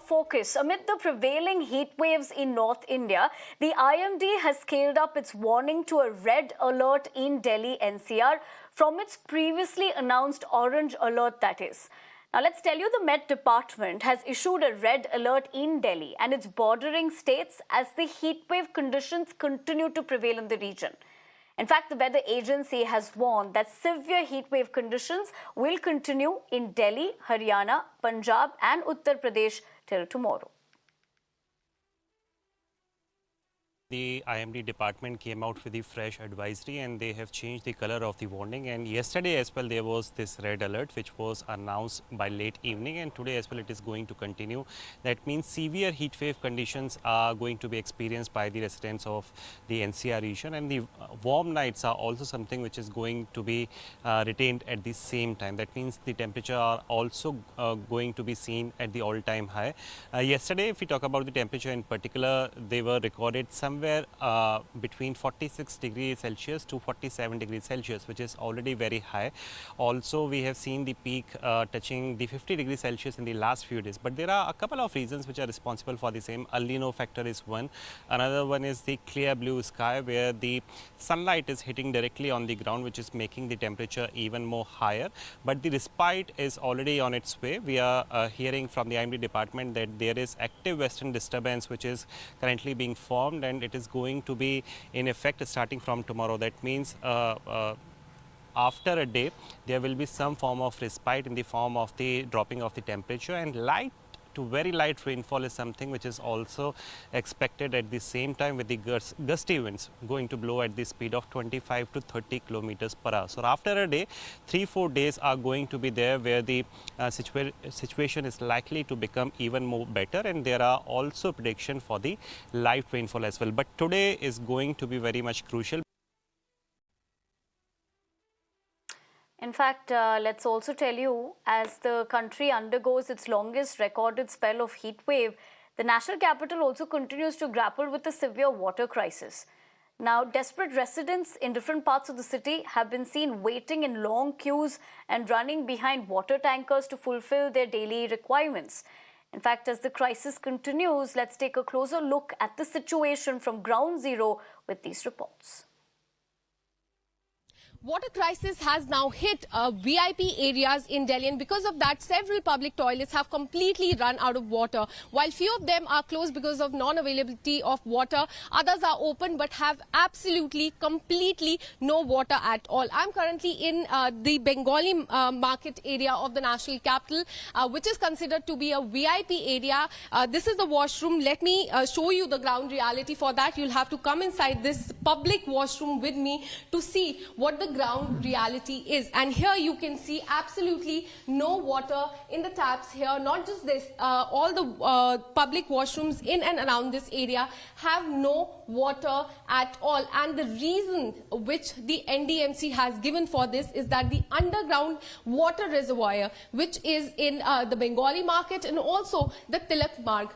focus. Amid the prevailing heat waves in North India, the IMD has scaled up its warning to a red alert in Delhi NCR from its previously announced orange alert, that is. Now, let's tell you, the Met Department has issued a red alert in Delhi and its bordering states as the heat wave conditions continue to prevail in the region. In fact, the weather agency has warned that severe heatwave conditions will continue in Delhi, Haryana, Punjab and Uttar Pradesh till tomorrow. The IMD department came out with the fresh advisory and they have changed the color of the warning, and yesterday as well there was this red alert which was announced by late evening, and today as well it is going to continue. That means severe heat wave conditions are going to be experienced by the residents of the NCR region, and the warm nights are also something which is going to be retained at the same time. That means the temperature are also going to be seen at the all-time high. Yesterday, if we talk about the temperature in particular, they were recorded somewhere between 46 degrees Celsius to 47 degrees Celsius, which is already very high. Also, we have seen the peak touching the 50 degrees Celsius in the last few days. But there are a couple of reasons which are responsible for the same. El Nino factor is one. Another one is the clear blue sky, where the sunlight is hitting directly on the ground, which is making the temperature even more higher. But the respite is already on its way. We are hearing from the IMD department that there is active western disturbance which is currently being formed, and it is going to be in effect starting from tomorrow. That means after a day there will be some form of respite in the form of the dropping of the temperature, and light to very light rainfall is something which is also expected at the same time, with the gusty winds going to blow at the speed of 25 to 30 kilometers per hour. So after a day, 3-4 days are going to be there where the situation is likely to become even more better, and there are also prediction for the light rainfall as well. But today is going to be very much crucial. In fact, let's also tell you, as the country undergoes its longest recorded spell of heat wave, the national capital also continues to grapple with a severe water crisis. Now, desperate residents in different parts of the city have been seen waiting in long queues and running behind water tankers to fulfill their daily requirements. In fact, as the crisis continues, let's take a closer look at the situation from ground zero with these reports. Water crisis has now hit VIP areas in Delhi, and because of that, several public toilets have completely run out of water. While few of them are closed because of non-availability of water, others are open but have absolutely, completely no water at all. I'm currently in the Bengali market area of the national capital, which is considered to be a VIP area. This is the washroom. Let me show you the ground reality. For that, you'll have to come inside this public washroom with me to see what the ground reality is. And here you can see absolutely no water in the taps here. Not just this, all the public washrooms in and around this area have no water at all. And the reason which the NDMC has given for this is that the underground water reservoir, which is in the Bengali market and also the Tilak Marg,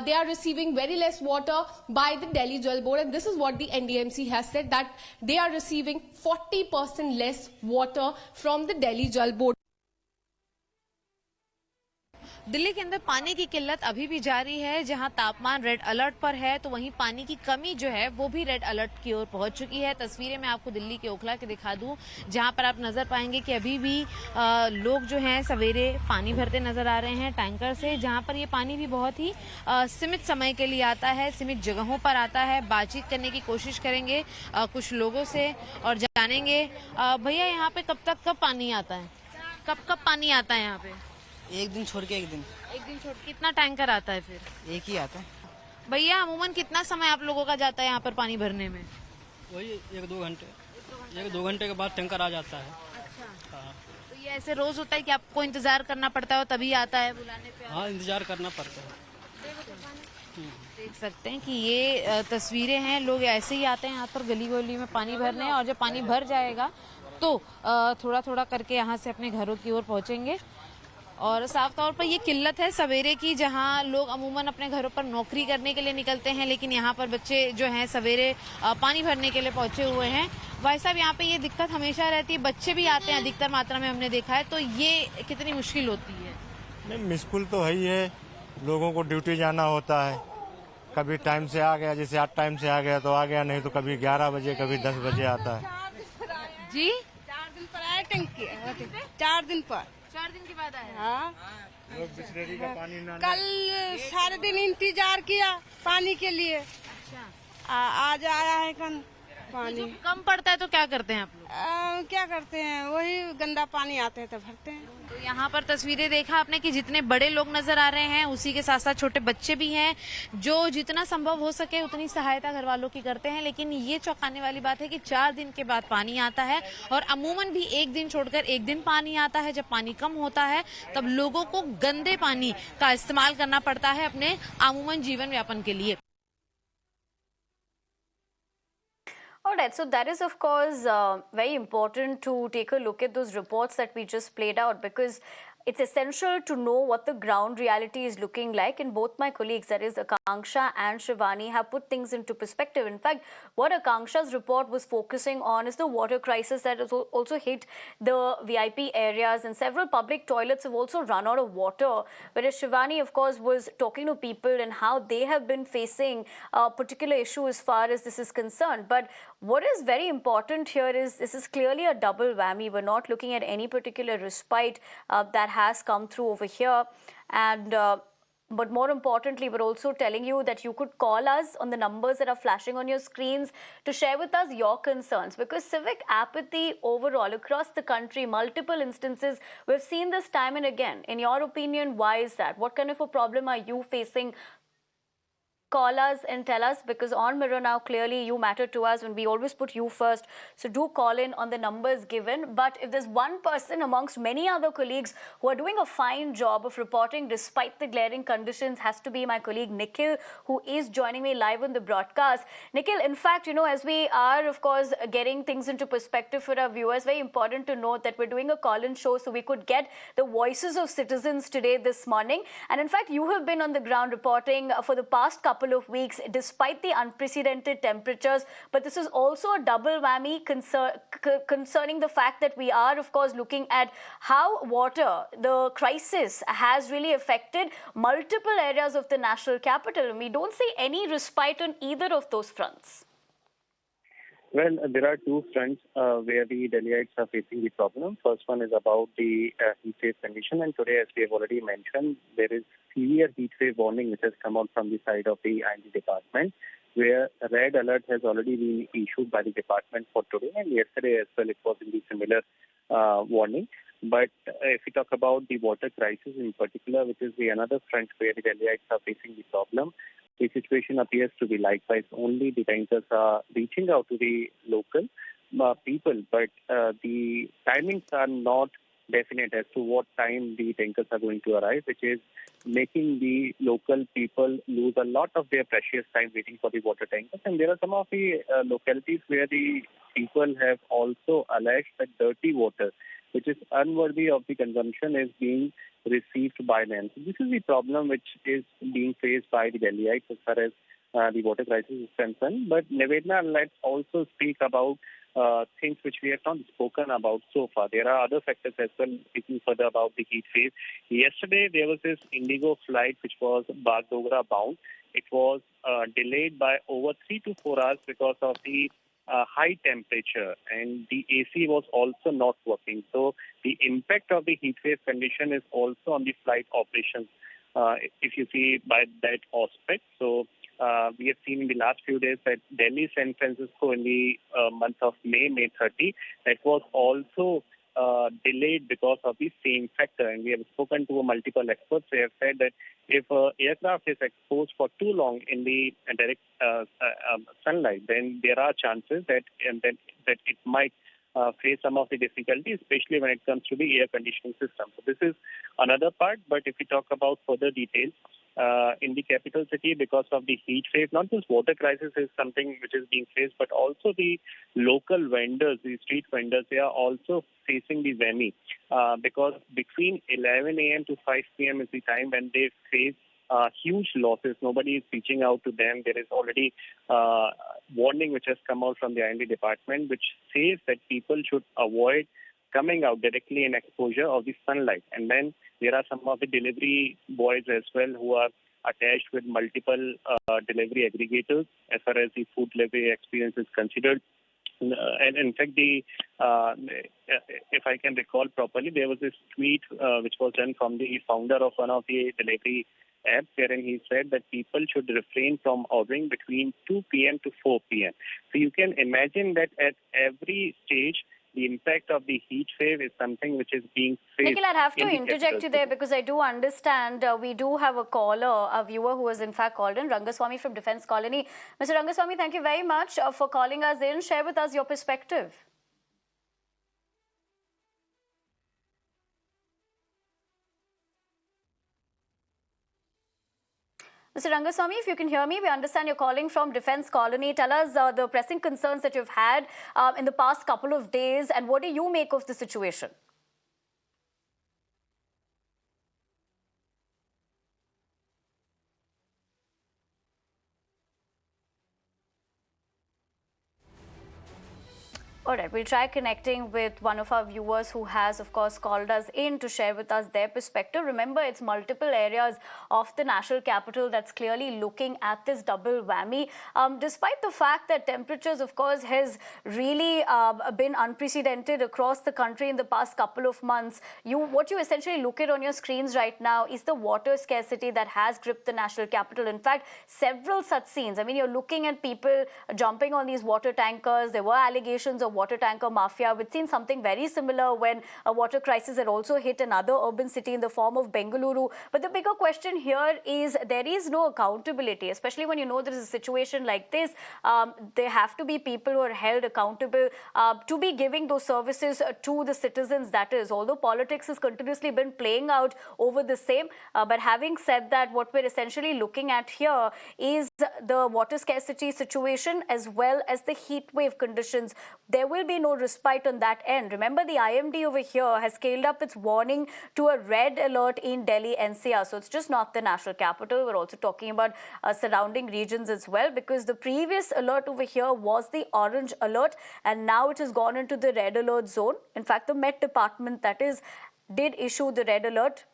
they are receiving very less water by the Delhi Jal Board, and this is what the NDMC has said, that they are receiving 40% less water from the Delhi Jal Board. Delhi के अंदर पानी की किल्लत अभी भी जारी है। जहां तापमान रेड अलर्ट पर है, तो वहीं पानी की कमी जो है वो भी रेड अलर्ट की ओर पहुंच चुकी है। तस्वीरें मैं आपको दिल्ली के ओखला के दिखा दूं, जहां पर आप नजर पाएंगे कि अभी भी लोग जो हैं सवेरे पानी भरते नजर आ रहे हैं टैंकर से, जहां पर ये पानी भी बहुत ही सीमित समय के लिए आता है, सीमित जगहों पर आता है। बातचीत करने की कोशिश करेंगे कुछ लोगों से और जानेंगे, भैया यहाँ पे कब पानी आता है, कब पानी आता है यहाँ पे? एक दिन छोड़ के एक दिन छोड़ के। कितना टैंकर आता है फिर? एक ही आता है। भैया अमूमन कितना समय आप लोगों का जाता है यहाँ पर पानी भरने में? वही 1-2 घंटे। 1-2 घंटे के बाद टैंकर आ जाता है। अच्छा। हाँ। तो ये ऐसे रोज होता है कि आपको इंतजार करना पड़ता है तभी आता है बुलाने पे? हाँ, इंतजार करना पड़ता है। देख सकते हैं कि ये तस्वीरें हैं, लोग ऐसे ही आते हैं यहाँ पर गली गली में पानी भरने, और जब पानी भर जाएगा तो थोड़ा थोड़ा करके यहाँ से अपने घरों की ओर पहुंचेंगे। और साफ तौर पर ये किल्लत है सवेरे की, जहां लोग अमूमन अपने घरों पर नौकरी करने के लिए निकलते हैं, लेकिन यहाँ पर बच्चे जो हैं सवेरे पानी भरने के लिए पहुंचे हुए हैं। भाई साहब, यहाँ पे ये दिक्कत हमेशा रहती है, बच्चे भी आते हैं अधिकतर मात्रा में हमने देखा है, तो ये कितनी मुश्किल होती है? नहीं, मुश्किल तो है ही है, लोगों को ड्यूटी जाना होता है। कभी टाइम से आ गया, जैसे आज टाइम से आ गया तो आ गया, नहीं तो कभी 11 बजे कभी 10 बजे आता है। जी 4 दिन पर आया टंकी 4 दिन पर। 4 दिन के बाद आया। हाँ लोग बिस्लेरी का पानी ना कल सारे दिन इंतजार किया पानी के लिए। आज आया है कल पानी। जब कम पड़ता है तो क्या करते हैं आप लोग? क्या करते हैं, वही गंदा पानी आते हैं तो भरते हैं। तो यहाँ पर तस्वीरें देखा आपने कि जितने बड़े लोग नजर आ रहे हैं उसी के साथ साथ छोटे बच्चे भी हैं जो जितना संभव हो सके उतनी सहायता घर वालों की करते हैं। लेकिन ये चौंकाने वाली बात है कि 4 दिन के बाद पानी आता है और अमूमन भी एक दिन छोड़कर एक दिन पानी आता है। जब पानी कम होता है तब लोगों को गंदे पानी का इस्तेमाल करना पड़ता है अपने अमूमन जीवन यापन के लिए। All right, so that is, of course, very important to take a look at those reports that we just played out, because it's essential to know what the ground reality is looking like. And both my colleagues, that is Akanksha and Shivani, have put things into perspective. In fact, what Akanksha's report was focusing on is the water crisis that has also hit the VIP areas, and several public toilets have also run out of water. Whereas Shivani, of course, was talking to people and how they have been facing a particular issue as far as this is concerned. But what is very important here is this is clearly a double whammy. We're not looking at any particular respite that has come through over here. And but more importantly, we're also telling you that you could call us on the numbers that are flashing on your screens to share with us your concerns, because civic apathy overall across the country, multiple instances, we've seen this time and again. In your opinion, why is that? What kind of a problem are you facing? Call us and tell us, because on Mirror Now, clearly you matter to us and we always put you first. So do call in on the numbers given. But if there's one person amongst many other colleagues who are doing a fine job of reporting despite the glaring conditions, has to be my colleague Nikhil, who is joining me live on the broadcast. Nikhil, in fact, as we are, of course, getting things into perspective for our viewers, very important to note that we're doing a call-in show so we could get the voices of citizens today, this morning. And in fact, you have been on the ground reporting for the past couple of weeks despite the unprecedented temperatures. But this is also a double whammy concerning the fact that we are, of course, looking at how water, the crisis, has really affected multiple areas of the national capital. And we don't see any respite on either of those fronts. Well, there are two fronts where the Delhiites are facing the problem. First one is about the heat wave condition, and today, as we have already mentioned, there is severe heat wave warning which has come out from the side of the IMD department, where a red alert has already been issued by the department for today, and yesterday as well it was in the similar warning. But if we talk about the water crisis in particular, which is the another front where the Delhiites are facing the problem, the situation appears to be likewise. Only the tankers are reaching out to the local people, but the timings are not definite as to what time the tankers are going to arrive, which is making the local people lose a lot of their precious time waiting for the water tankers. And there are some of the localities where the people have also alleged that dirty water, which is unworthy of the consumption, is being received by them. So this is the problem which is being faced by the Delhiites as far as the water crisis is concerned. But Nivedna, let's also speak about things which we have not spoken about so far. There are other factors as well, speaking further about the heat wave. Yesterday, there was this Indigo flight which was Bagdogra bound. It was delayed by over 3 to 4 hours because of the high temperature, and the AC was also not working. So the impact of the heat wave condition is also on the flight operations, if you see by that aspect. So we have seen in the last few days that Delhi, San Francisco in the month of May 30, that was also delayed because of the same factor. And we have spoken to multiple experts. They have said that if aircraft is exposed for too long in the direct sunlight, then there are chances that it might face some of the difficulties, especially when it comes to the air conditioning system. So this is another part. But if we talk about further details, in the capital city, because of the heat wave, not just water crisis is something which is being faced, but also the local vendors, the street vendors, they are also facing the whammy because between 11 a.m. to 5 p.m. is the time when they face huge losses. Nobody is reaching out to them. There is already warning which has come out from the IMD department, which says that people should avoid coming out directly in exposure of the sunlight. And then there are some of the delivery boys as well who are attached with multiple delivery aggregators as far as the food delivery experience is considered. And in fact, if I can recall properly, there was this tweet which was done from the founder of one of the delivery apps, wherein he said that people should refrain from ordering between 2 p.m. to 4 p.m. So you can imagine that at every stage, the impact of the heat wave is something which is being faced. Nikhil, I'd have to in the interject capital you there city. because I do understand we do have a caller, a viewer who has in fact called in, Rangaswamy from Defence Colony. Mr. Rangaswamy, thank you very much for calling us in. Share with us your perspective. Mr. Rangaswamy, if you can hear me, we understand you're calling from Defence Colony. Tell us the pressing concerns that you've had in the past couple of days and what do you make of the situation? All right, we'll try connecting with one of our viewers who has, of course, called us in to share with us their perspective. Remember, it's multiple areas of the national capital that's clearly looking at this double whammy. Despite the fact that temperatures, of course, has really been unprecedented across the country in the past couple of months, what you essentially look at on your screens right now is the water scarcity that has gripped the national capital. In fact, several such scenes. I mean, you're looking at people jumping on these water tankers. There were allegations of water tanker mafia. We've seen something very similar when a water crisis had also hit another urban city in the form of Bengaluru. But the bigger question here is there is no accountability, especially when you know there is a situation like this. There have to be people who are held accountable to be giving those services to the citizens, that is. Although politics has continuously been playing out over the same. But having said that, what we're essentially looking at here is the water scarcity situation as well as the heat wave conditions. There will be no respite on that end. Remember, the IMD over here has scaled up its warning to a red alert in Delhi NCR. So it's just not the national capital. We're also talking about surrounding regions as well, because the previous alert over here was the orange alert and now it has gone into the red alert zone. In fact, the Met Department, that is, did issue the red alert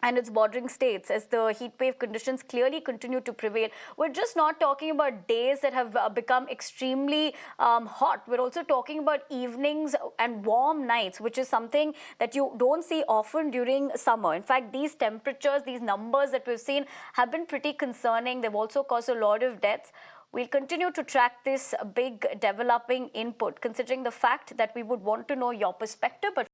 and its bordering states as the heat wave conditions clearly continue to prevail. We're just not talking about days that have become extremely hot. We're also talking about evenings and warm nights, which is something that you don't see often during summer. In fact, these temperatures, these numbers that we've seen have been pretty concerning. They've also caused a lot of deaths. We'll continue to track this big developing input, considering the fact that we would want to know your perspective. But